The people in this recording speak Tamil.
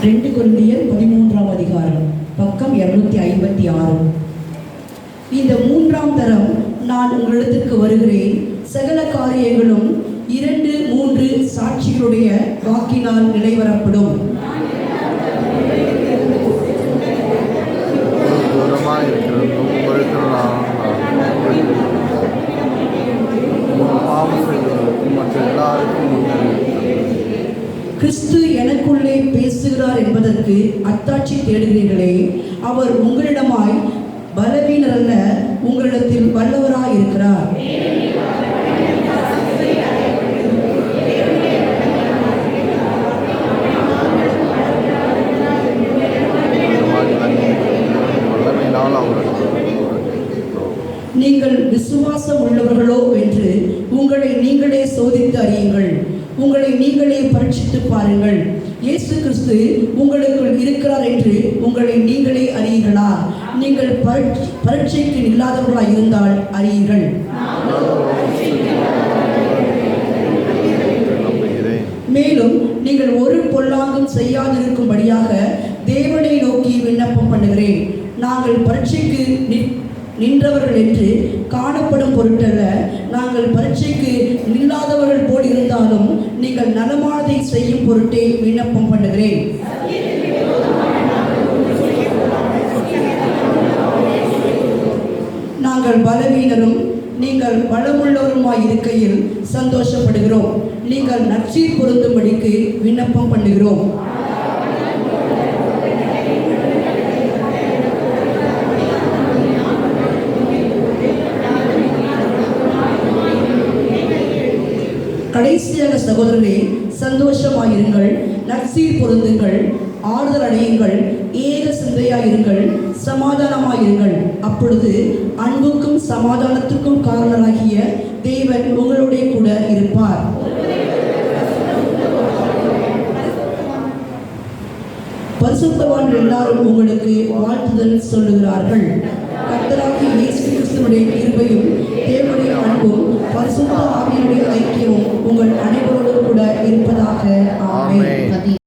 2 கொரிந்தியர் 13ஆம் அதிகாரம் பக்கம் 256. இந்த 3ஆம் தரம் நான் உங்களிடத்திற்கு வருகிறேன். சகல காரியங்களும் 2-3 சாட்சிகளுடைய வாக்கினால் நிலைவரப்படும். கிறிஸ்து எனக்குள்ளே பேசுகிறார் என்பதற்கு அத்தாட்சி தேடுகிறீர்களே, அவர் உங்களிடமாய் பலவீனர் அல்ல, உங்களிடத்தில் வல்லவராய் இருக்கிறார். நீங்கள் விசுவாசம் உள்ளவர்களோ என்று உங்களை நீங்களே சோதித்து அறியுங்கள். உங்களை நீங்களே பரீட்சித்து பாருங்கள். இயேசு கிறிஸ்து உங்களுக்குள் இருக்கிறார் என்று உங்களை நீங்களே அறியுங்களா? நீங்கள் பரீட்சைக்கு இல்லாதவர்களாய் இருந்தால் அறியுங்கள். மேலும் நீங்கள் ஒரு பொல்லாங்கும் செய்யாதிருக்கும்படியாக தேவனை நோக்கி விண்ணப்பம் பண்ணுகிறேன். நாங்கள் பரீட்சைக்கு நின்றவர்கள் என்று காணப்படும் பொருட்டல்ல, நாங்கள் பரீட்சைக்கு நில்லாதவர்கள் போல் இருந்தாலும் நீங்கள் நலமானதை செய்யும் பொருட்டே விண்ணப்பம் பண்ணுகிறேன். நாங்கள் பலவீனரும் நீங்கள் பலமுள்ளவருமாய் இருக்கையில் சந்தோஷப்படுகிறோம். நீங்கள் நற்சீர் பொருந்தும்படிக்கு விண்ணப்பம் பண்ணுகிறோம். கடைசியாக சகோதரரே, சந்தோஷமாயிருங்கள், நற்சீர் பொருந்துங்கள், ஆறுதல் அடையுங்கள், ஏக சிந்தையாயிருங்கள், சமாதானமாயிருங்கள். அப்பொழுது அன்புக்கும் சமாதானத்துக்கும் காரணராகிய தேவன் உங்களுடைய கூட இருப்பார். பரிசுத்தவான்கள் எல்லாரும் உங்களுக்கு வாழ்த்துதல் சொல்லுகிறார்கள். கர்த்தராகிய இயேசு கிறிஸ்துவினுடைய